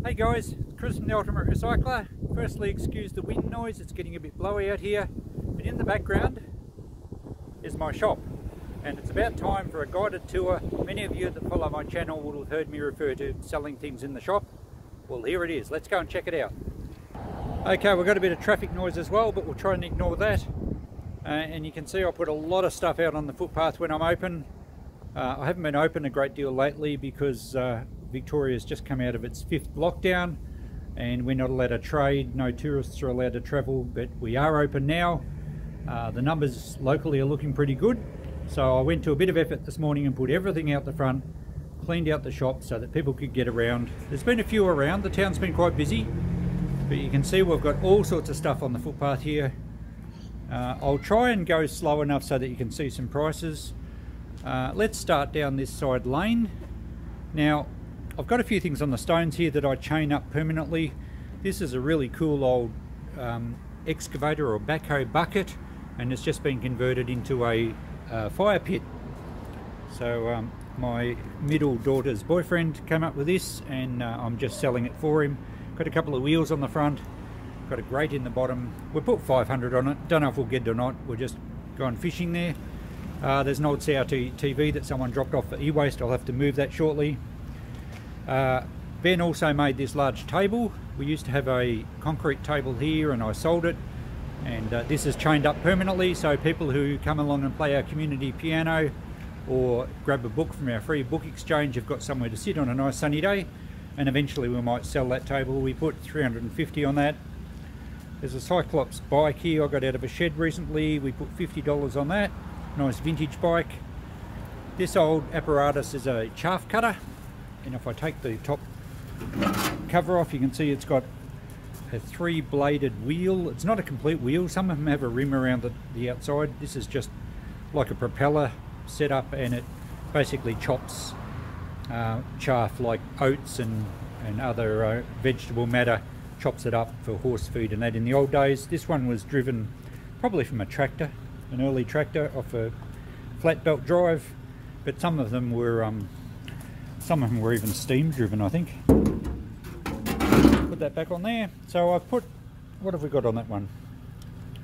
Hey guys, Chris from the Ultimate Recycler. Firstly, excuse the wind noise, it's getting a bit blowy out here. But in the background is my shop. And it's about time for a guided tour. Many of you that follow my channel will have heard me refer to selling things in the shop. Well, here it is. Let's go and check it out. Okay, we've got a bit of traffic noise as well, but we'll try and ignore that. And you can see I put a lot of stuff out on the footpath when I'm open. I haven't been open a great deal lately because Victoria's just come out of its 5th lockdown and we're not allowed to trade, no tourists are allowed to travel, but we are open now. The numbers locally are looking pretty good, so I went to a bit of effort this morning and put everything out the front, cleaned out the shop so that people could get around. There's been a few around, the town's been quite busy, but you can see we've got all sorts of stuff on the footpath here. I'll try and go slow enough so that you can see some prices. Let's start down this side lane. Now, I've got a few things on the stones here that I chain up permanently. This is a really cool old excavator or backhoe bucket, and it's just been converted into a fire pit. So my middle daughter's boyfriend came up with this, and I'm just selling it for him. Got a couple of wheels on the front, got a grate in the bottom. We put 500 on it, don't know if we'll get it or not, we're just going fishing there. There's an old CRT TV that someone dropped off for e-waste, I'll have to move that shortly. Ben also made this large table. We used to have a concrete table here and I sold it, and this is chained up permanently, so people who come along and play our community piano or grab a book from our free book exchange have got somewhere to sit on a nice sunny day, and eventually we might sell that table. We put 350 on that. There's a Cyclops bike here I got out of a shed recently. We put $50 on that. Nice vintage bike. This old apparatus is a chaff cutter, and if I take the top cover off, you can see it's got a 3-bladed wheel. It's not a complete wheel, some of them have a rim around the outside. This is just like a propeller setup, and it basically chops chaff like oats and other vegetable matter, chops it up for horse feed and that in the old days. This one was driven probably from a tractor, an early tractor off a flat belt drive, but some of them were even steam driven, I think. Put that back on there. So I've put, what have we got on that one?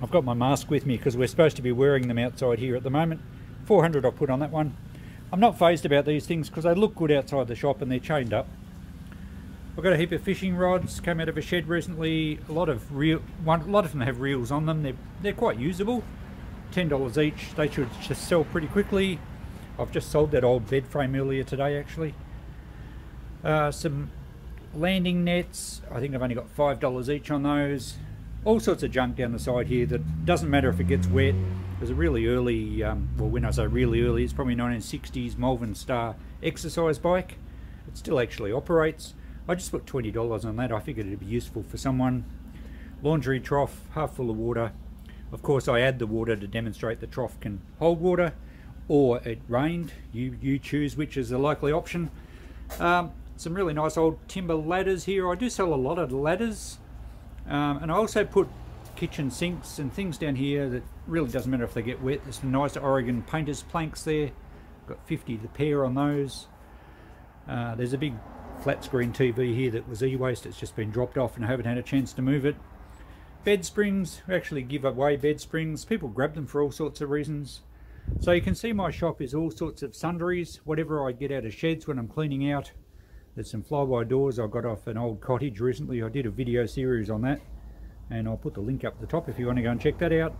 I've got my mask with me because we're supposed to be wearing them outside here at the moment. 400 I've put on that one. I'm not phased about these things because they look good outside the shop and they're chained up. I've got a heap of fishing rods, came out of a shed recently. A lot of them have reels on them. They're quite usable. $10 each. They should just sell pretty quickly. I've just sold that old bed frame earlier today actually. Some landing nets, I think I've only got $5 each on those. All sorts of junk down the side here that doesn't matter if it gets wet. There's a really early, well, when I say really early, it's probably 1960s Malvern Star exercise bike. It still actually operates. I just put $20 on that. I figured it'd be useful for someone. Laundry trough, half full of water. Of course I add the water to demonstrate the trough can hold water, or it rained. You choose which is the likely option. Some really nice old timber ladders here. I do sell a lot of ladders, and I also put kitchen sinks and things down here that really doesn't matter if they get wet. There's some nice Oregon painters planks there. Got 50 the pair on those. There's a big flat screen TV here that was e-waste. It's just been dropped off and I haven't had a chance to move it. Bed springs, we actually give away bed springs. People grab them for all sorts of reasons. So you can see my shop is all sorts of sundries, whatever I get out of sheds when I'm cleaning out. There's some flyby doors I got off an old cottage recently. I did a video series on that, and I'll put the link up the top if you want to go and check that out.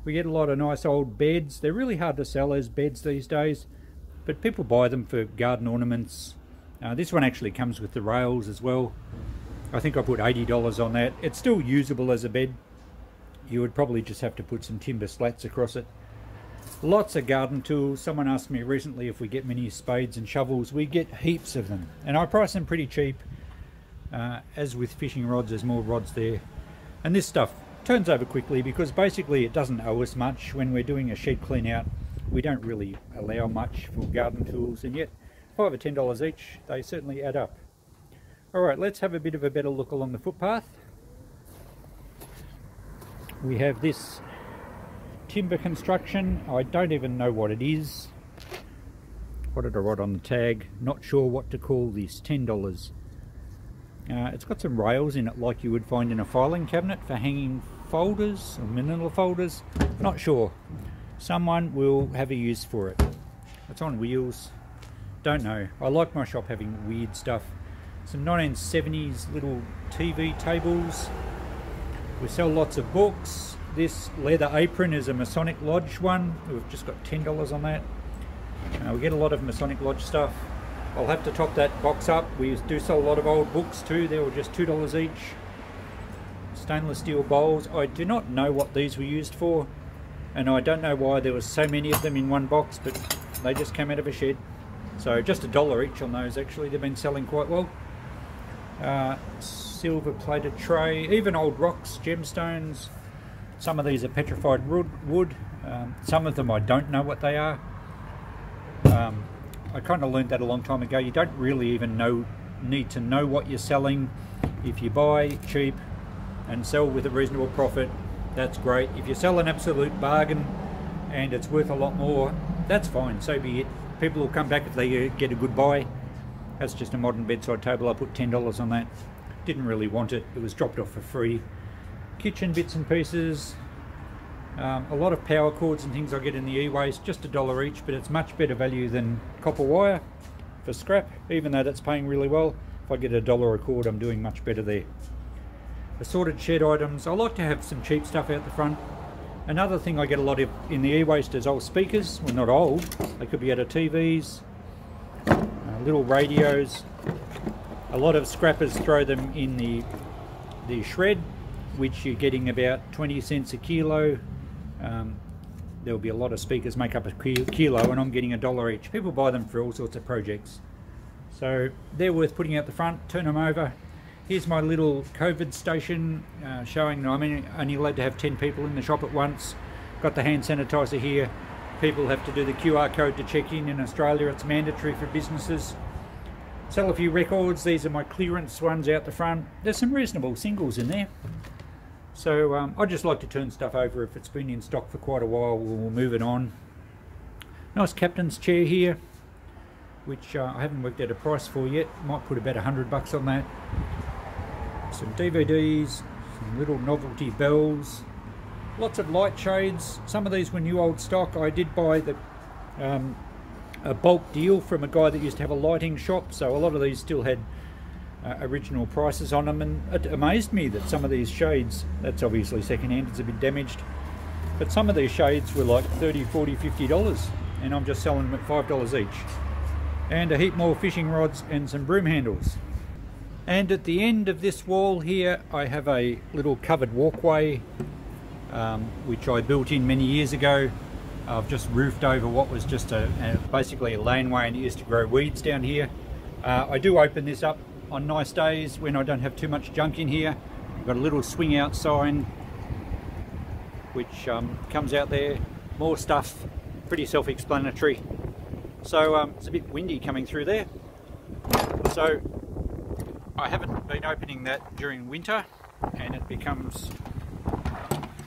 We get a lot of nice old beds. They're really hard to sell as beds these days, but people buy them for garden ornaments. This one actually comes with the rails as well. I think I put $80 on that. It's still usable as a bed. You would probably just have to put some timber slats across it. Lots of garden tools. Someone asked me recently if we get many spades and shovels. We get heaps of them, and I price them pretty cheap. As with fishing rods, there's more rods there. And this stuff turns over quickly because basically it doesn't owe us much. When we're doing a shed clean out, we don't really allow much for garden tools, and yet $5 or $10 each, they certainly add up. Alright, let's have a bit of a better look along the footpath. We have this timber construction. I don't even know what it is. What did I write on the tag? Not sure what to call this. $10. It's got some rails in it like you would find in a filing cabinet for hanging folders or manila folders. Not sure. Someone will have a use for it. It's on wheels. Don't know. I like my shop having weird stuff. Some 1970s little TV tables. We sell lots of books. This leather apron is a Masonic Lodge one. We've just got $10 on that. We get a lot of Masonic Lodge stuff. I'll have to top that box up. We do sell a lot of old books too. They were just $2 each. Stainless steel bowls. I do not know what these were used for, and I don't know why there was so many of them in one box, but they just came out of a shed. So just $1 each on those. Actually, they've been selling quite well. Silver plated tray, even old rocks, gemstones. Some of these are petrified wood. Some of them I don't know what they are. I kind of learned that a long time ago. You don't really even need to know what you're selling. If you buy cheap and sell with a reasonable profit, that's great. If you sell an absolute bargain and it's worth a lot more, that's fine, so be it. People will come back if they get a good buy. That's just a modern bedside table. I put $10 on that. Didn't really want it. It was dropped off for free. Kitchen bits and pieces. A lot of power cords and things I get in the e-waste, just $1 each, but it's much better value than copper wire for scrap, even though that's paying really well. If I get $1 a cord, I'm doing much better there. Assorted shed items. I like to have some cheap stuff out the front. Another thing I get a lot of in the e-waste is old speakers. Well, not old. They could be out of TVs, little radios. A lot of scrappers throw them in the shred, which you're getting about 20 cents a kilo. There'll be a lot of speakers make up a kilo, and I'm getting $1 each. People buy them for all sorts of projects, so they're worth putting out the front. Turn them over. Here's my little COVID station, showing I'm only allowed to have 10 people in the shop at once. Got the hand sanitizer here. People have to do the QR code to check in. In Australia it's mandatory for businesses. Sell a few records. These are my clearance ones out the front. There's some reasonable singles in there. So I just like to turn stuff over. If it's been in stock for quite a while, we'll move it on. Nice captain's chair here, which I haven't worked out a price for yet. Might put about $100 on that. Some DVDs, some little novelty bells, lots of light shades. Some of these were new old stock. I did buy a bulk deal from a guy that used to have a lighting shop, so a lot of these still had original prices on them, and it amazed me that some of these shades, that's obviously secondhand, it's a bit damaged, but some of these shades were like $30, $40, $50, and I'm just selling them at $5 each. And a heap more fishing rods and some broom handles. And at the end of this wall here I have a little covered walkway, which I built in many years ago. I've just roofed over what was just basically a laneway, and it used to grow weeds down here. I do open this up on nice days when I don't have too much junk in here. I've got a little swing out sign which comes out there. More stuff, pretty self-explanatory. So it's a bit windy coming through there. So I haven't been opening that during winter, and it becomes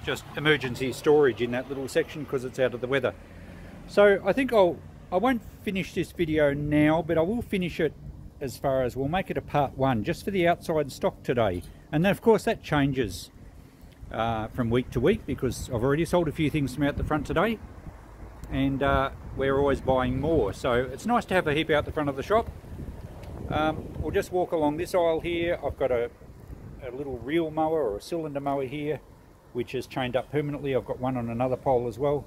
just emergency storage in that little section because it's out of the weather. So I think I won't finish this video now, but I will finish it as far as we'll make it a part 1 just for the outside stock today. And then of course that changes from week to week, because I've already sold a few things from out the front today, and we're always buying more, so it's nice to have a heap out the front of the shop. We'll just walk along this aisle here. I've got a little reel mower or a cylinder mower here, which is chained up permanently. I've got one on another pole as well.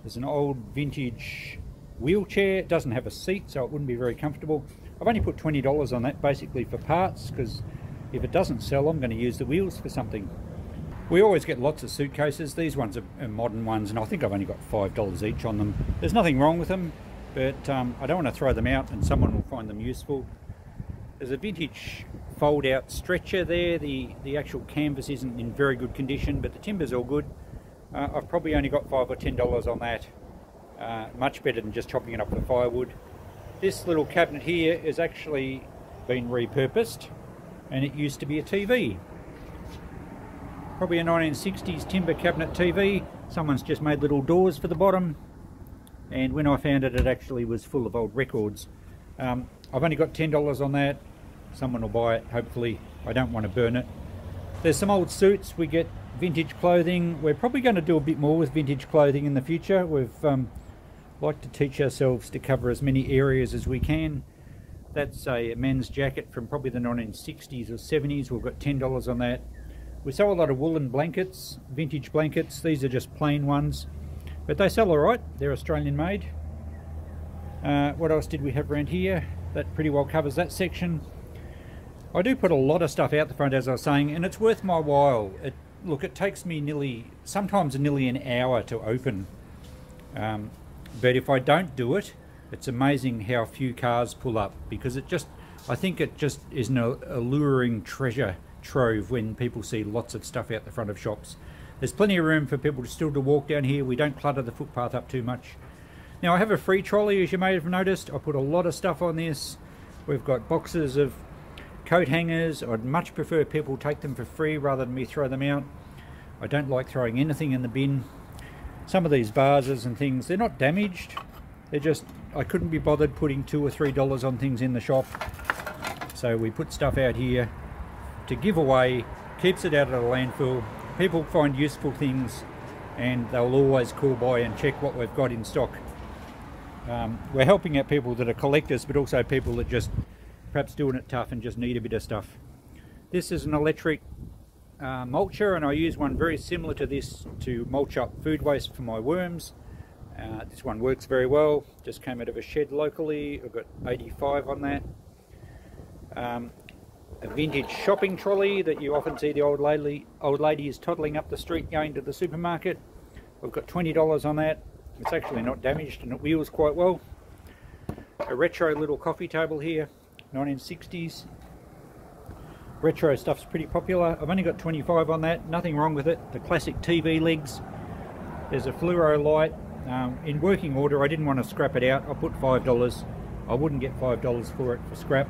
There's an old vintage wheelchair. It doesn't have a seat, so it wouldn't be very comfortable. I've only put $20 on that basically for parts, because if it doesn't sell I'm going to use the wheels for something. We always get lots of suitcases. These ones are modern ones, and I think I've only got $5 each on them. There's nothing wrong with them, but I don't want to throw them out and someone will find them useful. There's a vintage fold out stretcher there. The actual canvas isn't in very good condition, but the timber's all good. I've probably only got $5 or $10 on that. Much better than just chopping it up for firewood. This little cabinet here has actually been repurposed, and it used to be a TV. Probably a 1960s timber cabinet TV. Someone's just made little doors for the bottom, and when I found it, it actually was full of old records. I've only got $10 on that. someone will buy it, hopefully. I don't want to burn it. There's some old suits. We get vintage clothing. We're probably going to do a bit more with vintage clothing in the future. We've like to teach ourselves to cover as many areas as we can. That's a men's jacket from probably the 1960s or 70s. We've got $10 on that. We sell a lot of woolen blankets, vintage blankets. These are just plain ones, but they sell alright. They're Australian made. What else did we have around here? That pretty well covers that section. I do put a lot of stuff out the front, as I was saying, and it's worth my while. Look, it takes me sometimes nearly an hour to open. But if I don't do it, it's amazing how few cars pull up, because I think it just is an alluring treasure trove when people see lots of stuff out the front of shops. There's plenty of room for people to walk down here. We don't clutter the footpath up too much. Now I have a free trolley, as you may have noticed. I put a lot of stuff on this. We've got boxes of coat hangers. I'd much prefer people take them for free rather than me throw them out. I don't like throwing anything in the bin. Some of these vases and things, they're not damaged. They're just, I couldn't be bothered putting $2 or $3 on things in the shop. So we put stuff out here to give away, keeps it out of the landfill. People find useful things and they'll always call by and check what we've got in stock. We're helping out people that are collectors, but also people that just perhaps doing it tough and just need a bit of stuff. This is an electric mulcher, and I use one very similar to this to mulch up food waste for my worms. This one works very well. Just came out of a shed locally. I've got 85 on that. A vintage shopping trolley that you often see the old lady is toddling up the street going to the supermarket. We've got $20 on that. It's actually not damaged and it wheels quite well. A retro little coffee table here, 1960s. Retro stuff's pretty popular. I've only got 25 on that, nothing wrong with it. The classic TV legs. There's a fluoro light. In working order, I didn't want to scrap it out. I put $5. I wouldn't get $5 for it for scrap.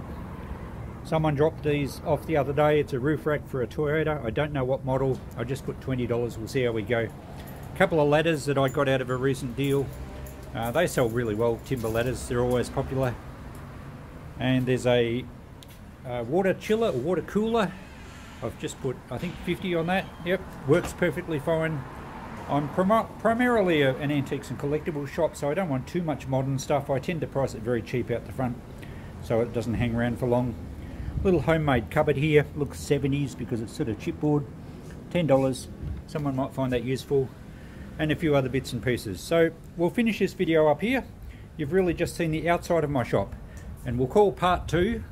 Someone dropped these off the other day. It's a roof rack for a Toyota. I don't know what model. I just put $20. We'll see how we go. A couple of ladders that I got out of a recent deal. They sell really well, timber ladders. They're always popular. And there's a water chiller or water cooler. I've just put, I think, 50 on that. Yep, works perfectly fine. I'm primarily an antiques and collectibles shop, so I don't want too much modern stuff. I tend to price it very cheap out the front so it doesn't hang around for long. Little homemade cupboard here, looks 70s because it's sort of chipboard. $10, someone might find that useful. And a few other bits and pieces. So we'll finish this video up here. You've really just seen the outside of my shop, and we'll call part 2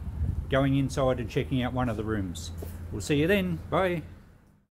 going inside and checking out one of the rooms. We'll see you then. Bye.